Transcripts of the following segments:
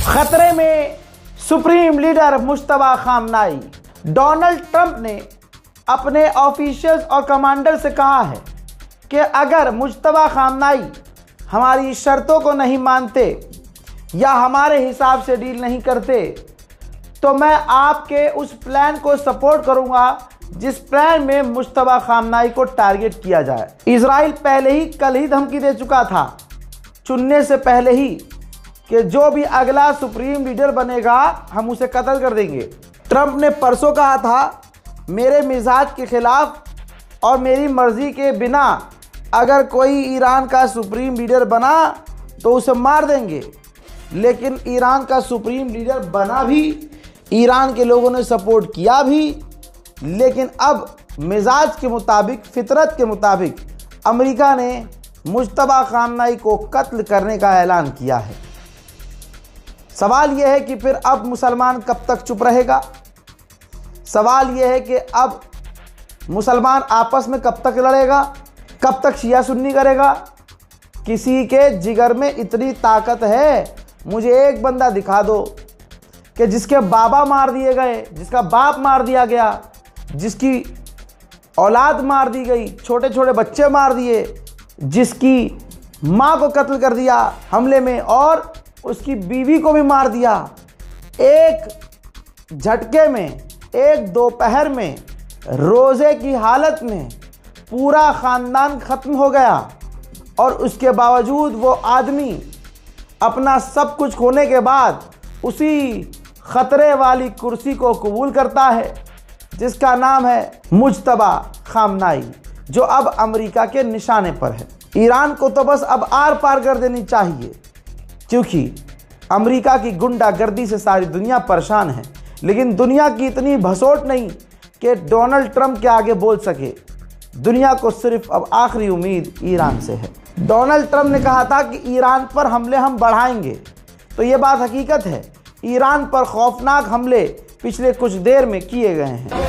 खतरे में supreme leader Mushtaba खामनाई। Donald Trump ने अपने ऑफिशियल्स और कमांडर से कहा है कि अगर मुश्तबा खामनाई हमारी शर्तों को नहीं मानते या हमारे हिसाब से डील नहीं करते तो मैं आपके उस प्लान को सपोर्ट करूंगा जिस प्लान में मुश्तबा खामनाई को टारगेट किया जाए। इजराइल पहले ही कल ही धमकी दे चुका था, चुनने से पहले ही, कि जो भी अगला सुप्रीम लीडर बनेगा हम उसे कत्ल कर देंगे। ट्रंप ने परसों कहा था मेरे मिजाज के खिलाफ और मेरी मर्जी के बिना अगर कोई ईरान का सुप्रीम लीडर बना तो उसे मार देंगे। लेकिन ईरान का सुप्रीम लीडर बना भी, ईरान के लोगों ने सपोर्ट किया भी, लेकिन अब मिजाज के मुताबिक, फितरत के मुताबिक अमेरिका ने मुश्तबा खामनाई को कत्ल करने का ऐलान किया है। सवाल यह है कि फिर अब मुसलमान कब तक चुप रहेगा? सवाल यह है कि अब मुसलमान आपस में कब तक लड़ेगा? कब तक शिया सुन्नी करेगा? किसी के जिगर में इतनी ताकत है, मुझे एक बंदा दिखा दो कि जिसके बाबा मार दिए गए, जिसका बाप मार दिया गया, जिसकी औलाद मार दी गई, छोटे छोटे बच्चे मार दिए, जिसकी माँ को कत्ल कर दिया हमले में और उसकी बीवी को भी मार दिया, एक झटके में, एक दोपहर में, रोज़े की हालत में पूरा ख़ानदान ख़त्म हो गया और उसके बावजूद वो आदमी अपना सब कुछ खोने के बाद उसी ख़तरे वाली कुर्सी को कबूल करता है जिसका नाम है मुज्तबा खामनाई, जो अब अमेरिका के निशाने पर है। ईरान को तो बस अब आर पार कर देनी चाहिए, क्योंकि अमेरिका की गुंडागर्दी से सारी दुनिया परेशान है। लेकिन दुनिया की इतनी भसोट नहीं कि डोनाल्ड ट्रंप के आगे बोल सके। दुनिया को सिर्फ अब आखिरी उम्मीद ईरान से है। डोनाल्ड ट्रंप ने कहा था कि ईरान पर हमले हम बढ़ाएंगे, तो ये बात हकीकत है। ईरान पर खौफनाक हमले पिछले कुछ देर में किए गए हैं।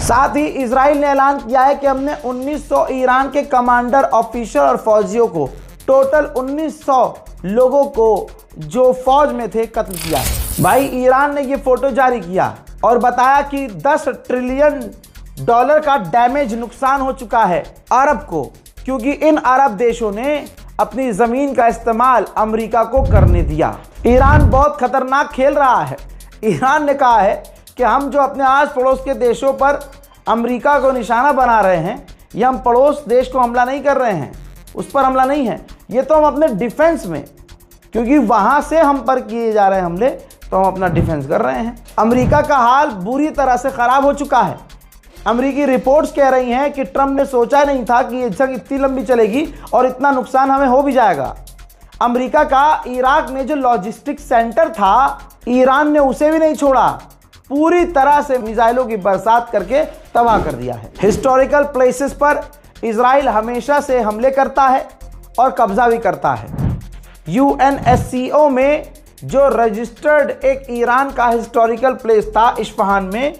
साथ ही इजराइल ने ऐलान किया है कि हमने 1900 ईरान के कमांडर, ऑफिसर और फौजियों को, टोटल 1900 लोगों को जो फौज में थे, कत्ल किया है। भाई ईरान ने ये फोटो जारी किया और बताया कि 10 ट्रिलियन डॉलर का डैमेज, नुकसान हो चुका है अरब को, क्योंकि इन अरब देशों ने अपनी जमीन का इस्तेमाल अमेरिका को करने दिया। ईरान बहुत खतरनाक खेल रहा है। ईरान ने कहा है कि हम जो अपने आस पड़ोस के देशों पर अमेरिका को निशाना बना रहे हैं, ये हम पड़ोस देश को हमला नहीं कर रहे हैं, उस पर हमला नहीं है, ये तो हम अपने डिफेंस में, क्योंकि वहाँ से हम पर किए जा रहे हैं हमले, तो हम अपना डिफेंस कर रहे हैं। अमेरिका का हाल बुरी तरह से ख़राब हो चुका है। अमेरिकी रिपोर्ट्स कह रही हैं कि ट्रंप ने सोचा नहीं था कि ये जंग इतनी लंबी चलेगी और इतना नुकसान हमें हो भी जाएगा। अमेरिका का इराक में जो लॉजिस्टिक सेंटर था, ईरान ने उसे भी नहीं छोड़ा, पूरी तरह से मिसाइलों की बरसात करके तबाह कर दिया है। हिस्टोरिकल प्लेसेस पर इजराइल हमेशा से हमले करता है और कब्जा भी करता है। UNSCO में जो रजिस्टर्ड एक ईरान का हिस्टोरिकल प्लेस था इस्फहान में,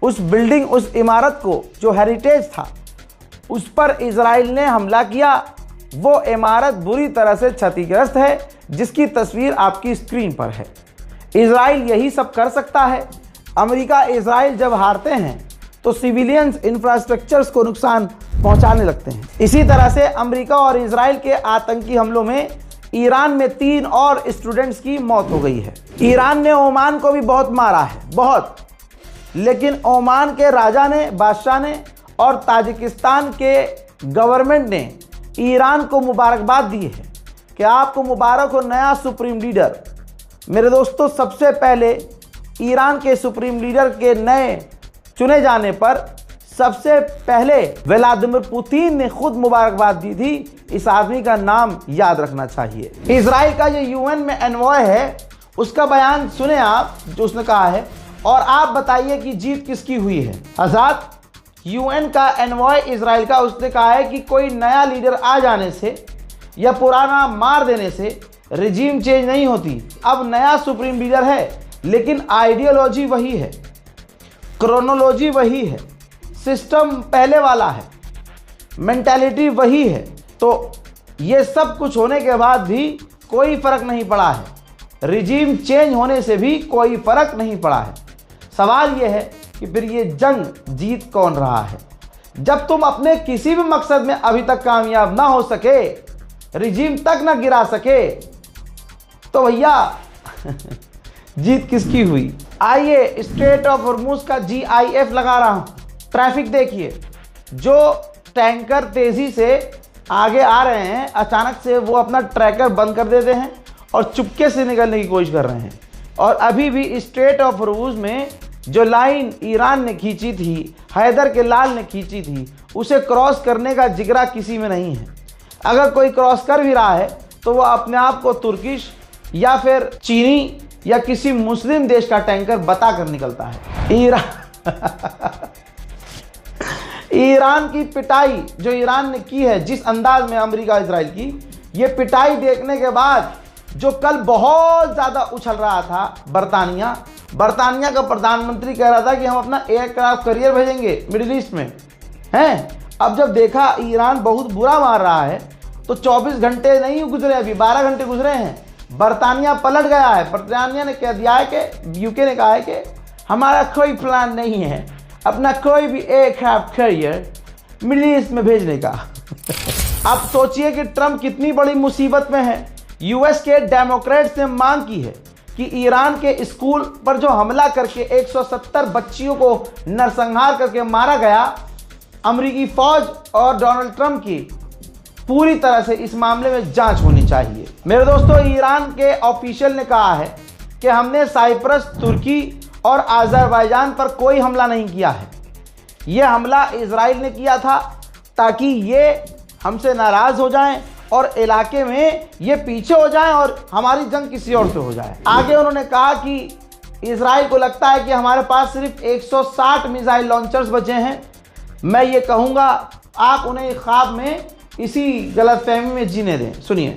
उस बिल्डिंग, उस इमारत को जो हेरिटेज था, उस पर इजराइल ने हमला किया। वो इमारत बुरी तरह से क्षतिग्रस्त है, जिसकी तस्वीर आपकी स्क्रीन पर है। इजराइल यही सब कर सकता है। अमेरिका इजराइल जब हारते हैं तो सिविलियंस इंफ्रास्ट्रक्चर्स को नुकसान पहुंचाने लगते हैं। इसी तरह से अमेरिका और इजराइल के आतंकी हमलों में ईरान में 3 और स्टूडेंट्स की मौत हो गई है। ईरान ने ओमान को भी बहुत मारा है, बहुत, लेकिन ओमान के राजा ने, बादशाह ने और ताजिकिस्तान के गवर्नमेंट ने ईरान को मुबारकबाद दी है कि आपको मुबारक हो नया सुप्रीम लीडर। मेरे दोस्तों, सबसे पहले ईरान के सुप्रीम लीडर के नए चुने जाने पर सबसे पहले व्लादिमीर पुतिन ने खुद मुबारकबाद दी थी। इस आदमी का नाम याद रखना चाहिए। इजराइल का जो यूएन में एनवॉय है, उसका बयान सुने आप, जो उसने कहा है, और आप बताइए कि जीत किसकी हुई है। हज़रात, यूएन का एनवॉय इजराइल का, उसने कहा है कि कोई नया लीडर आ जाने से या पुराना मार देने से रिजीम चेंज नहीं होती। अब नया सुप्रीम लीडर है, लेकिन आइडियोलॉजी वही है, क्रोनोलॉजी वही है, सिस्टम पहले वाला है, मेंटालिटी वही है। तो ये सब कुछ होने के बाद भी कोई फर्क नहीं पड़ा है, रिजीम चेंज होने से भी कोई फर्क नहीं पड़ा है। सवाल ये है कि फिर ये जंग जीत कौन रहा है? जब तुम अपने किसी भी मकसद में अभी तक कामयाब ना हो सके, रिजीम तक ना गिरा सके, तो भैया जीत किसकी हुई? आइए स्ट्रेट ऑफ हॉर्मुज का GIF लगा रहा हूं। ट्रैफिक देखिए, जो टैंकर तेजी से आगे आ रहे हैं, अचानक से वो अपना ट्रैकर बंद कर देते हैं और चुपके से निकलने की कोशिश कर रहे हैं। और अभी भी स्ट्रेट ऑफ हॉर्मुज में जो लाइन ईरान ने खींची थी, हैदर के लाल ने खींची थी, उसे क्रॉस करने का जिगरा किसी में नहीं है। अगर कोई क्रॉस कर भी रहा है तो वह अपने आप को तुर्किश या फिर चीनी या किसी मुस्लिम देश का टैंकर बताकर निकलता है। ईरान की पिटाई जो ईरान ने की है, जिस अंदाज में अमेरिका इजराइल की, ये पिटाई देखने के बाद जो कल बहुत ज़्यादा उछल रहा था बरतानिया का प्रधानमंत्री कह रहा था कि हम अपना एयरक्राफ्ट कैरियर भेजेंगे मिडिल ईस्ट में, हैं? अब जब देखा ईरान बहुत बुरा मार रहा है तो 24 घंटे नहीं गुजरे, अभी 12 घंटे गुजरे हैं, बरतानिया पलट गया है। बरतानिया ने कह दिया है कि, यूके ने कहा है कि हमारा कोई प्लान नहीं है अपना कोई भी एयरक्राफ्ट कैरियर मिडिल ईस्ट में भेजने का। अब सोचिए कि ट्रंप कितनी बड़ी मुसीबत में है। यूएस के डेमोक्रेट्स ने मांग की है कि ईरान के स्कूल पर जो हमला करके 170 बच्चियों को नरसंहार करके मारा गया, अमेरिकी फौज और डोनाल्ड ट्रंप की पूरी तरह से इस मामले में जांच होनी चाहिए। मेरे दोस्तों, ईरान के ऑफिशियल ने कहा है कि हमने साइप्रस, तुर्की और अज़रबैजान पर कोई हमला नहीं किया है। यह हमला इजराइल ने किया था ताकि ये हमसे नाराज हो जाएं और इलाके में ये पीछे हो जाएं और हमारी जंग किसी और से हो जाए। आगे उन्होंने कहा कि इजराइल को लगता है कि हमारे पास सिर्फ 160 मिसाइल लॉन्चर्स बचे हैं। मैं ये कहूँगा, आप उन्हें ख्वाब में इसी गलतफहमी में जीने दें। सुनिए।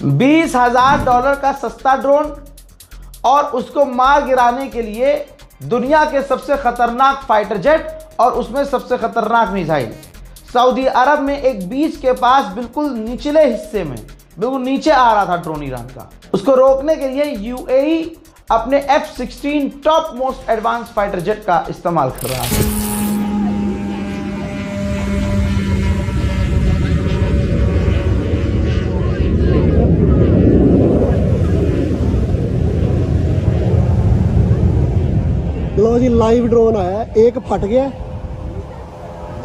$20,000 का सस्ता ड्रोन और उसको मार गिराने के लिए दुनिया के सबसे खतरनाक फाइटर जेट और उसमें सबसे खतरनाक मिसाइल। सऊदी अरब में एक बीच के पास बिल्कुल निचले हिस्से में बिल्कुल नीचे आ रहा था ड्रोन ईरान का। उसको रोकने के लिए यूएई अपने F-16 top most advance fighter jet का इस्तेमाल कर रहा है। लो जी लाइव ड्रोन आया, एक फट गया,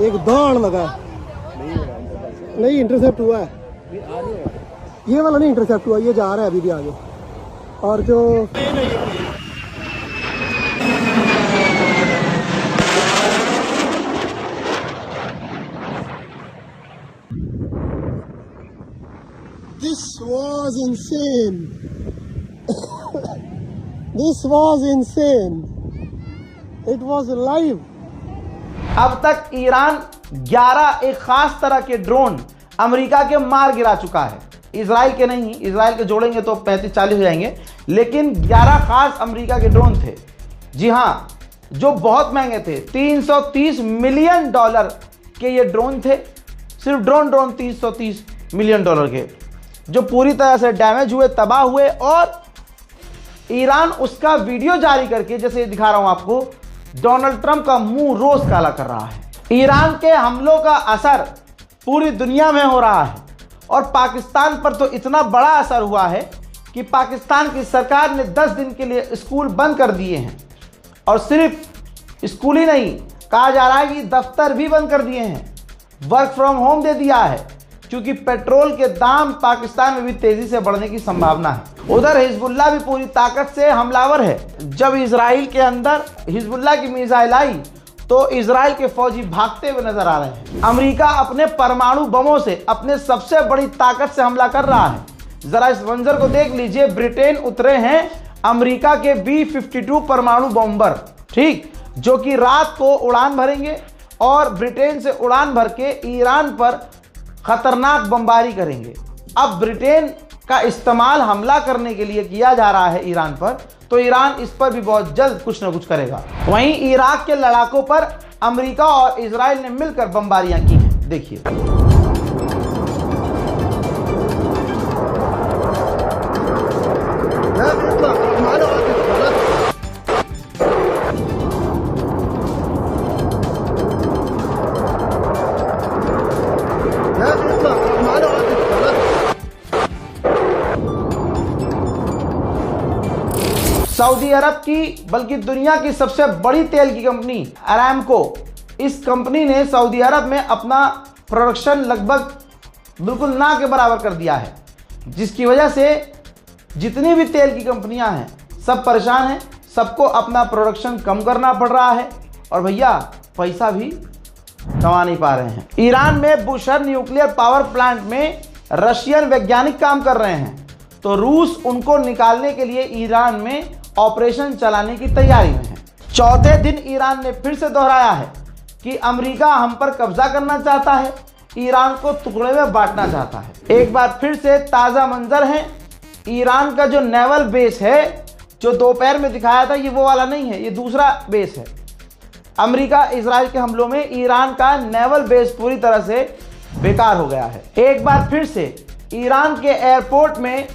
एक दौड़ लगा, नहीं इंटरसेप्ट हुआ है, ये वाला नहीं इंटरसेप्ट हुआ, ये जा रहा है अभी भी आगे। और जो This was insane. This was insane. It was live. अब तक ईरान 11 एक खास तरह के ड्रोन अमेरिका के मार गिरा चुका है। इजराइल के नहीं, इजराइल के जोड़ेंगे तो 35-40 हो जाएंगे, लेकिन 11 खास अमेरिका के ड्रोन थे। जी हाँ, जो बहुत महंगे थे। $330 मिलियन के ये ड्रोन थे। सिर्फ ड्रोन 330 मिलियन के, जो पूरी तरह से डैमेज हुए, तबाह हुए। और ईरान उसका वीडियो जारी करके, जैसे दिखा रहा हूं आपको, डोनाल्ड ट्रंप का मुंह रोज काला कर रहा है। ईरान के हमलों का असर पूरी दुनिया में हो रहा है और पाकिस्तान पर तो इतना बड़ा असर हुआ है कि पाकिस्तान की सरकार ने 10 दिन के लिए स्कूल बंद कर दिए हैं। और सिर्फ स्कूल ही नहीं, कहा जा रहा है कि दफ्तर भी बंद कर दिए हैं, वर्क फ्रॉम होम दे दिया है, क्योंकि पेट्रोल के दाम पाकिस्तान में भी तेजी से बढ़ने की संभावना है। उधर हिजबुल्लाह भी पूरी ताकत से हमलावर है। जब इजराइल के अंदर हिजबुल्लाह की मिसाइल आई तो इजराइल के फौजी भागते हुए नजर आ रहे हैं। अमेरिका अपने परमाणु बमों से, अपने सबसे बड़ी ताकत से हमला कर रहा है। जरा इस मंजर को देख लीजिए, ब्रिटेन उतरे हैं अमेरिका के B-52 परमाणु बॉम्बर, ठीक, जो कि रात को उड़ान भरेंगे और ब्रिटेन से उड़ान भर के ईरान पर खतरनाक बमबारी करेंगे। अब ब्रिटेन का इस्तेमाल हमला करने के लिए किया जा रहा है ईरान पर, तो ईरान इस पर भी बहुत जल्द कुछ न कुछ करेगा। वहीं इराक के लड़ाकों पर अमेरिका और इजराइल ने मिलकर बमबारियां की हैं। देखिए, सऊदी अरब की, बल्कि दुनिया की सबसे बड़ी तेल की कंपनी अरामको, इस कंपनी ने सऊदी अरब में अपना प्रोडक्शन लगभग बिल्कुल ना के बराबर कर दिया है, जिसकी वजह से जितनी भी तेल की कंपनियां हैं सब परेशान हैं। सबको अपना प्रोडक्शन कम करना पड़ रहा है और भैया पैसा भी कमा नहीं पा रहे हैं। ईरान में बुशहर न्यूक्लियर पावर प्लांट में रशियन वैज्ञानिक काम कर रहे हैं, तो रूस उनको निकालने के लिए ईरान में ऑपरेशन चलाने की तैयारी में है। चौथे दिन ईरान ने फिर से दोहराया है कि अमेरिका हम पर कब्जा करना चाहता है, ईरान को टुकड़े में बांटना चाहता है। एक बार फिर से ताज़ा मंजर है, ईरान का जो नेवल बेस है, जो दोपहर में दिखाया था, ये वो वाला नहीं है, ये दूसरा बेस है। अमेरिका इजराइल के हमलों में ईरान का नेवल बेस पूरी तरह से बेकार हो गया है। एक बार फिर से ईरान के एयरपोर्ट में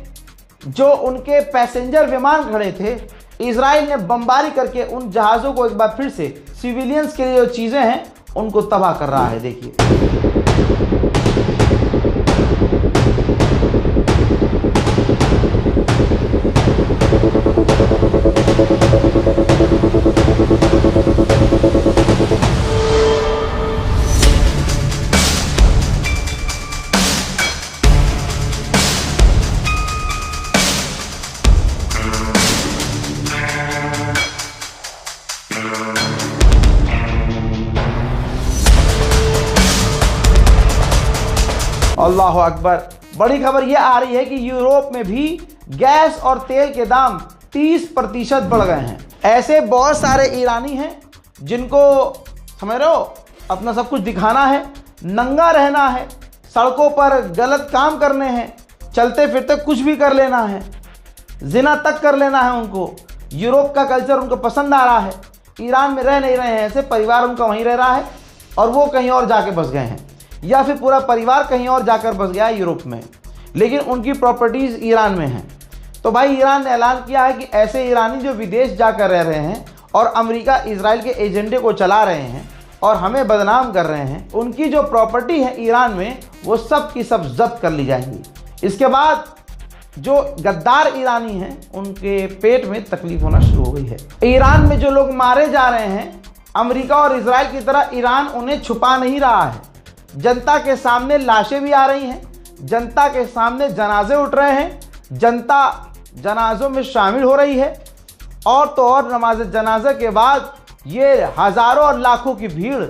जो उनके पैसेंजर विमान खड़े थे, इजराइल ने बमबारी करके उन जहाज़ों को एक बार फिर से, सिविलियंस के लिए जो चीज़ें हैं उनको तबाह कर रहा है। देखिए, अल्लाह अकबर। बड़ी खबर यह आ रही है कि यूरोप में भी गैस और तेल के दाम 30% बढ़ गए हैं। ऐसे बहुत सारे ईरानी हैं जिनको, समझ रहे हो, अपना सब कुछ दिखाना है, नंगा रहना है, सड़कों पर गलत काम करने हैं, चलते फिरते कुछ भी कर लेना है, जिना तक कर लेना है उनको। यूरोप का कल्चर उनको पसंद आ रहा है, ईरान में रह नहीं रहे हैं, ऐसे परिवार उनका वहीं रह रहा है और वो कहीं और जाके बस गए हैं, या फिर पूरा परिवार कहीं और जाकर बस गया है यूरोप में, लेकिन उनकी प्रॉपर्टीज़ ईरान में हैं। तो भाई ईरान ने ऐलान किया है कि ऐसे ईरानी जो विदेश जाकर रह रहे हैं और अमेरिका इजराइल के एजेंडे को चला रहे हैं और हमें बदनाम कर रहे हैं, उनकी जो प्रॉपर्टी है ईरान में वो सब की सब जब्त कर ली जाएंगी। इसके बाद जो गद्दार ईरानी हैं उनके पेट में तकलीफ होना शुरू हो गई है। ईरान में जो लोग मारे जा रहे हैं, अमेरिका और इजराइल की तरह ईरान उन्हें छुपा नहीं रहा है। जनता के सामने लाशें भी आ रही हैं, जनता के सामने जनाजे उठ रहे हैं, जनता जनाजों में शामिल हो रही है। और तो और नमाज जनाजे के बाद ये हज़ारों और लाखों की भीड़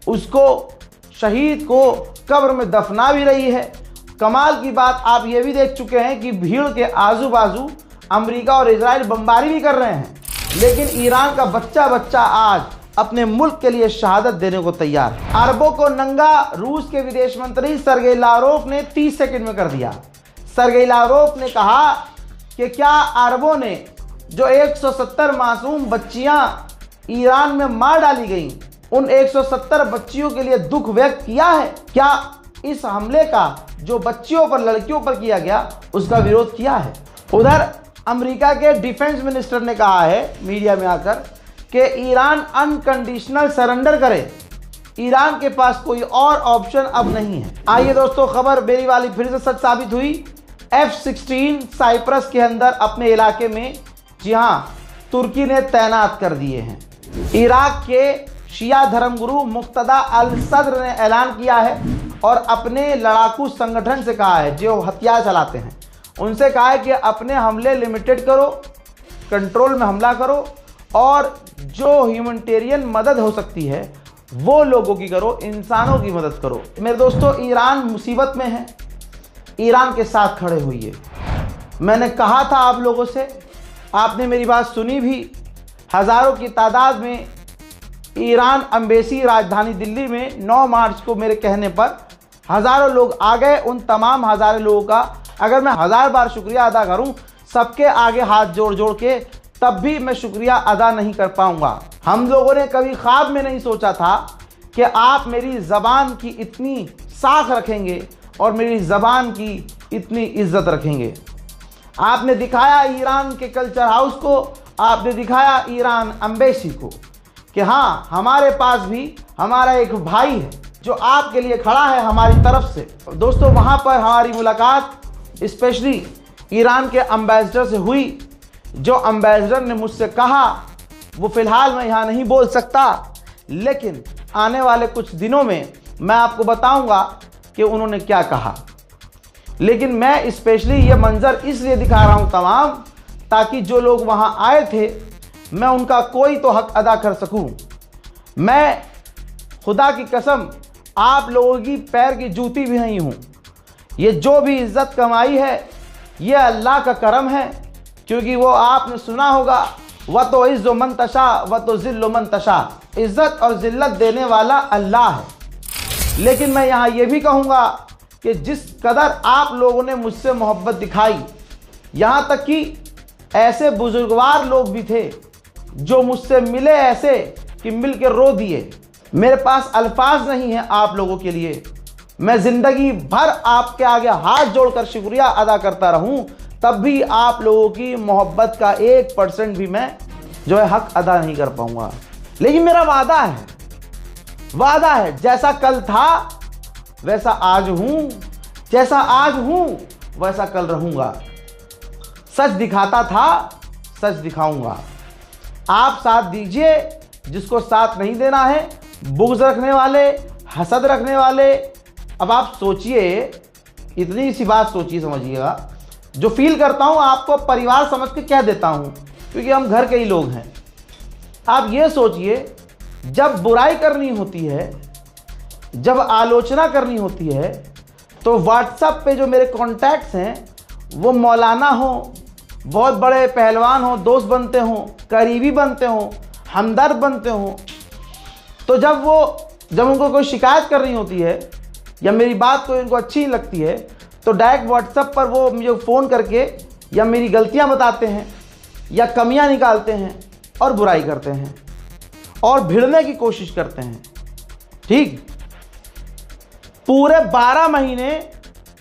उसको, शहीद को कब्र में दफना भी रही है। कमाल की बात आप ये भी देख चुके हैं कि भीड़ के आजू बाजू अमेरिका और इजराइल बमबारी भी कर रहे हैं, लेकिन ईरान का बच्चा बच्चा आज अपने मुल्क के लिए शहादत देने को तैयार है। अरबों को नंगा रूस के विदेश मंत्री सर्गेई लावरोव ने 30 सेकंड में कर दिया। सर्गेई लावरोव ने कहा कि क्या अरबों ने जो 170 मासूम बच्चियां ईरान में मार डाली गईं, उन 170 बच्चियों के लिए दुख व्यक्त किया है? क्या इस हमले का जो बच्चियों पर, लड़कियों पर किया गया, उसका विरोध किया है? उधर अमेरिका के डिफेंस मिनिस्टर ने कहा है मीडिया में आकर कि ईरान अनकंडीशनल सरेंडर करे, ईरान के पास कोई और ऑप्शन अब नहीं है। आइए दोस्तों, खबर मेरी वाली फिर से सच साबित हुई। F-16 साइप्रस के अंदर अपने इलाके में, जी हाँ, तुर्की ने तैनात कर दिए हैं। इराक के शिया धर्मगुरु मुक्तदा अल सद्र ने ऐलान किया है और अपने लड़ाकू संगठन से कहा है, जो हथियार चलाते हैं, उनसे कहा है कि अपने हमले लिमिटेड करो, कंट्रोल में हमला करो, और जो ह्यूमैनिटेरियन मदद हो सकती है वो लोगों की करो, इंसानों की मदद करो। मेरे दोस्तों, ईरान मुसीबत में है, ईरान के साथ खड़े होइए। मैंने कहा था आप लोगों से, आपने मेरी बात सुनी भी। हज़ारों की तादाद में ईरान एम्बेसी राजधानी दिल्ली में 9 मार्च को मेरे कहने पर हज़ारों लोग आ गए। उन तमाम हज़ारों लोगों का अगर मैं 1000 बार शुक्रिया अदा करूं सबके आगे हाथ जोड़ जोड़ के, तब भी मैं शुक्रिया अदा नहीं कर पाऊंगा। हम लोगों ने कभी ख्वाब में नहीं सोचा था कि आप मेरी ज़बान की इतनी साख रखेंगे और मेरी ज़बान की इतनी इज्जत रखेंगे। आपने दिखाया ईरान के कल्चर हाउस को, आपने दिखाया ईरान एम्बेसी को कि हाँ, हमारे पास भी हमारा एक भाई है जो आपके लिए खड़ा है हमारी तरफ से। दोस्तों, वहाँ पर हमारी मुलाकात स्पेशली ईरान के एम्बेसडर से हुई। जो एम्बेसडर ने मुझसे कहा वो फ़िलहाल मैं यहाँ नहीं बोल सकता, लेकिन आने वाले कुछ दिनों में मैं आपको बताऊंगा कि उन्होंने क्या कहा। लेकिन मैं स्पेशली ये मंज़र इसलिए दिखा रहा हूँ तमाम, ताकि जो लोग वहाँ आए थे मैं उनका कोई तो हक अदा कर सकूँ। मैं खुदा की कसम आप लोगों की पैर की जूती भी नहीं हूँ। ये जो भी इज़्ज़त कमाई है ये अल्लाह का करम है, क्योंकि वो आपने सुना होगा, व तो इज़्ज़ो मन तशा व तो ज़िल्लो मन तशा, इज़्ज़त और ज़िल्लत देने वाला अल्लाह है। लेकिन मैं यहाँ ये भी कहूँगा कि जिस कदर आप लोगों ने मुझसे मोहब्बत दिखाई, यहाँ तक कि ऐसे बुजुर्गवार लोग भी थे जो मुझसे मिले ऐसे कि मिल के रो दिए। मेरे पास अल्फाज नहीं है आप लोगों के लिए। मैं ज़िंदगी भर आपके आगे हाथ जोड़कर शुक्रिया अदा करता रहूं, तब भी आप लोगों की मोहब्बत का 1% भी मैं जो है हक अदा नहीं कर पाऊंगा। लेकिन मेरा वादा है, जैसा कल था वैसा आज हूं, जैसा आज हूं वैसा कल रहूंगा। सच दिखाता था, सच दिखाऊंगा। आप साथ दीजिए, जिसको साथ नहीं देना है, बुग़्ज़ रखने वाले, हसद रखने वाले। अब आप सोचिए, इतनी सी बात सोचिए, समझिएगा। जो फील करता हूँ आपको परिवार समझ के कह देता हूँ, क्योंकि हम घर के ही लोग हैं। आप ये सोचिए, जब बुराई करनी होती है, जब आलोचना करनी होती है, तो व्हाट्सएप पे जो मेरे कॉन्टैक्ट्स हैं वो मौलाना हो, बहुत बड़े पहलवान हो, दोस्त बनते हों, करीबी बनते हों, हमदर्द बनते हों, तो जब उनको कोई शिकायत करनी होती है या मेरी बात को इनको अच्छी लगती है, तो डायरेक्ट व्हाट्सएप पर वो मुझे फ़ोन करके या मेरी गलतियां बताते हैं या कमियां निकालते हैं और बुराई करते हैं और भिड़ने की कोशिश करते हैं। ठीक, पूरे 12 महीने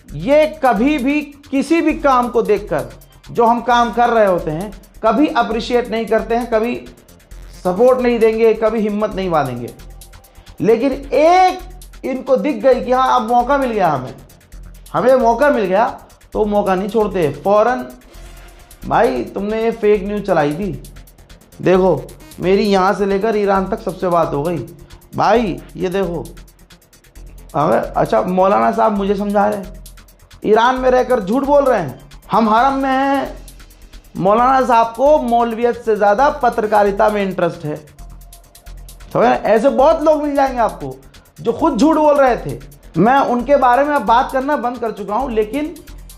ये कभी भी किसी भी काम को देखकर, जो हम काम कर रहे होते हैं, कभी अप्रिशिएट नहीं करते हैं, कभी सपोर्ट नहीं देंगे, कभी हिम्मत नहीं बांधेंगे। लेकिन एक इनको दिख गई कि हाँ, अब मौका मिल गया, हमें मौका मिल गया, तो मौका नहीं छोड़ते, फ़ौरन भाई तुमने ये फेक न्यूज़ चलाई थी, देखो मेरी यहाँ से लेकर ईरान तक सबसे बात हो गई भाई, ये देखो। अगर अच्छा मौलाना साहब मुझे समझा रहे हैं ईरान में रहकर झूठ बोल रहे हैं, हम हरम में हैं। मौलाना साहब को मौलवियत से ज़्यादा पत्रकारिता में इंटरेस्ट है। तो ऐसे बहुत लोग मिल जाएंगे आपको जो खुद झूठ बोल रहे थे। मैं उनके बारे में अब बात करना बंद कर चुका हूँ, लेकिन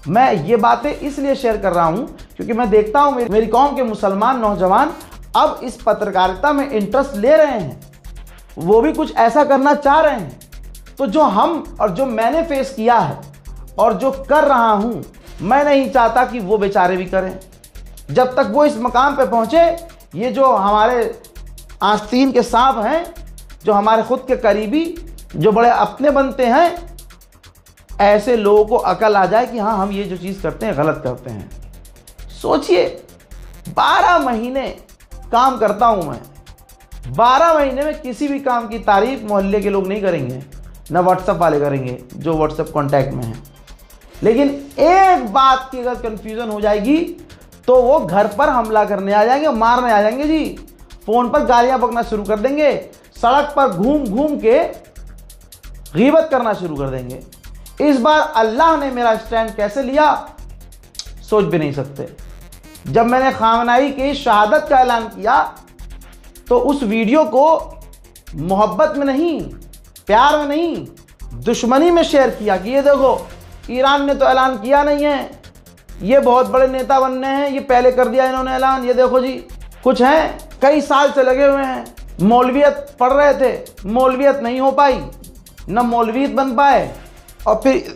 मैं ये बातें इसलिए शेयर कर रहा हूँ क्योंकि मैं देखता हूँ मेरी कौम के मुसलमान नौजवान अब इस पत्रकारिता में इंटरेस्ट ले रहे हैं, वो भी कुछ ऐसा करना चाह रहे हैं। तो जो हम और जो मैंने फेस किया है और जो कर रहा हूँ, मैं नहीं चाहता कि वो बेचारे भी करें। जब तक वो इस मकाम पे पहुँचे, ये जो हमारे आस्तीन के सांप हैं, जो हमारे खुद के करीबी, जो बड़े अपने बनते हैं, ऐसे लोगों को अकल आ जाए कि हाँ हम ये जो चीज़ करते हैं गलत करते हैं। सोचिए 12 महीने काम करता हूँ मैं, 12 महीने में किसी भी काम की तारीफ मोहल्ले के लोग नहीं करेंगे, ना व्हाट्सएप वाले करेंगे जो व्हाट्सएप कांटेक्ट में हैं। लेकिन एक बात की अगर कन्फ्यूज़न हो जाएगी तो वो घर पर हमला करने आ जाएंगे, मारने आ जाएंगे जी, फ़ोन पर गालियाँ बकना शुरू कर देंगे, सड़क पर घूम घूम के गीबत करना शुरू कर देंगे। इस बार अल्लाह ने मेरा स्टैंड कैसे लिया सोच भी नहीं सकते। जब मैंने खामनाई की शहादत का ऐलान किया तो उस वीडियो को मोहब्बत में नहीं, प्यार में नहीं, दुश्मनी में शेयर किया कि ये देखो ईरान ने तो ऐलान किया नहीं है, ये बहुत बड़े नेता बनने हैं, ये पहले कर दिया इन्होंने ऐलान, ये देखो जी कुछ हैं कई साल से लगे हुए हैं, मौलवियत पढ़ रहे थे, मौलवियत नहीं हो पाई, न मौलवियत बन पाए, और फिर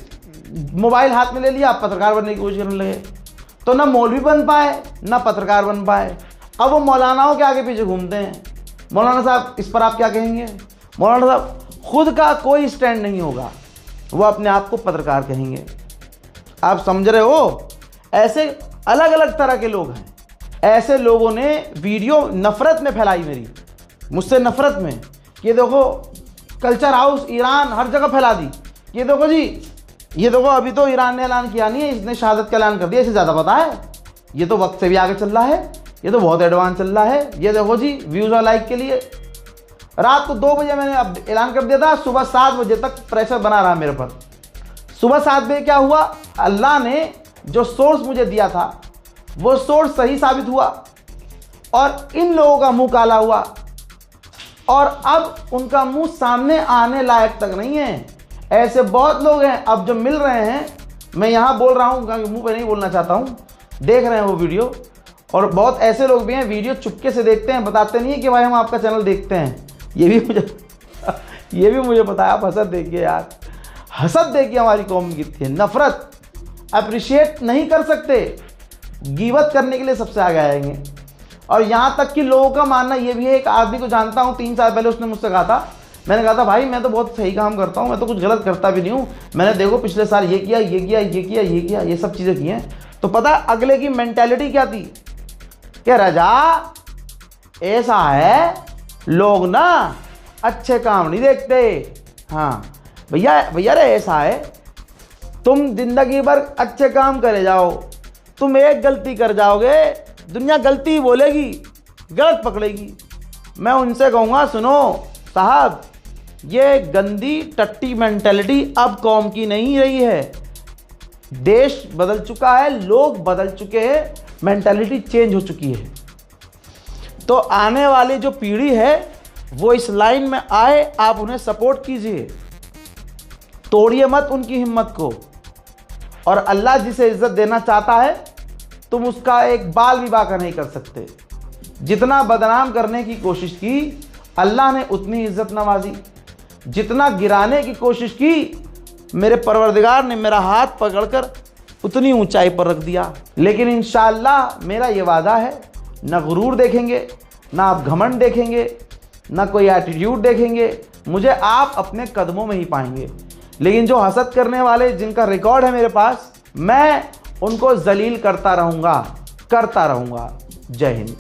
मोबाइल हाथ में ले लिया, पत्रकार बनने की कोशिश करने लगे, तो न मौलवी बन पाए न पत्रकार बन पाए। अब वो मौलानाओं के आगे पीछे घूमते हैं। मौलाना साहब इस पर आप क्या कहेंगे? मौलाना साहब खुद का कोई स्टैंड नहीं होगा, वो अपने आप को पत्रकार कहेंगे। आप समझ रहे हो? ऐसे अलग अलग तरह के लोग हैं। ऐसे लोगों ने वीडियो नफ़रत में फैलाई, मेरी मुझसे नफ़रत में, ये देखो कल्चर हाउस ईरान हर जगह फैला दी, ये देखो जी, ये देखो अभी तो ईरान ने ऐलान किया नहीं है, इसने शहादत का ऐलान कर दिया, इसे ज़्यादा पता है, ये तो वक्त से भी आगे चल रहा है, ये तो बहुत एडवांस चल रहा है, ये देखो जी व्यूज़ और लाइक के लिए। रात को 2 बजे मैंने अब ऐलान कर दिया था, सुबह 7 बजे तक प्रेशर बना रहा मेरे पर। सुबह 7 बजे क्या हुआ, अल्लाह ने जो सोर्स मुझे दिया था वो सोर्स सही साबित हुआ और इन लोगों का मुंह काला हुआ और अब उनका मुंह सामने आने लायक तक नहीं है। ऐसे बहुत लोग हैं अब जो मिल रहे हैं, मैं यहाँ बोल रहा हूँ क्योंकि मुंह पे नहीं बोलना चाहता हूँ, देख रहे हैं वो वीडियो, और बहुत ऐसे लोग भी हैं वीडियो चुपके से देखते हैं, बताते नहीं है कि भाई हम आपका चैनल देखते हैं। ये भी मुझे पता है, आप हसद देखिए यार, हसद देखिए हमारी कौम की थी, नफरत अप्रिशिएट नहीं कर सकते, गीबत करने के लिए सबसे आगे आएंगे। और यहाँ तक कि लोगों का मानना ये भी है, एक आदमी को जानता हूँ 3 साल पहले उसने मुझसे कहा था, मैंने कहा था भाई मैं तो बहुत सही काम करता हूँ, मैं तो कुछ गलत करता भी नहीं हूँ, मैंने देखो पिछले साल ये किया ये किया ये किया ये किया ये सब चीज़ें की हैं। तो पता अगले की मेंटेलिटी क्या थी, क्या रजा ऐसा है, लोग ना अच्छे काम नहीं देखते। हाँ भैया रे ऐसा है, तुम जिंदगी भर अच्छे काम करे जाओ, तुम एक गलती कर जाओगे दुनिया गलती ही बोलेगी, गलत पकड़ेगी। मैं उनसे कहूँगा सुनो साहब, ये गंदी टट्टी मेंटेलिटी अब कौम की नहीं रही है, देश बदल चुका है, लोग बदल चुके हैं, मेंटेलिटी चेंज हो चुकी है। तो आने वाली जो पीढ़ी है वो इस लाइन में आए, आप उन्हें सपोर्ट कीजिए, तोड़िए मत उनकी हिम्मत को। और अल्लाह जिसे इज्जत देना चाहता है तुम उसका एक बाल भी बाका नहीं कर सकते। जितना बदनाम करने की कोशिश की अल्लाह ने उतनी इज्जत नवाजी, जितना गिराने की कोशिश की मेरे परवरदिगार ने मेरा हाथ पकड़कर उतनी ऊंचाई पर रख दिया। लेकिन इंशाअल्लाह मेरा ये वादा है, ना गुरूर देखेंगे, ना आप घमंड देखेंगे, ना कोई एटीट्यूड देखेंगे, मुझे आप अपने कदमों में ही पाएंगे। लेकिन जो हसद करने वाले जिनका रिकॉर्ड है मेरे पास, मैं उनको जलील करता रहूँगा। जय हिंद।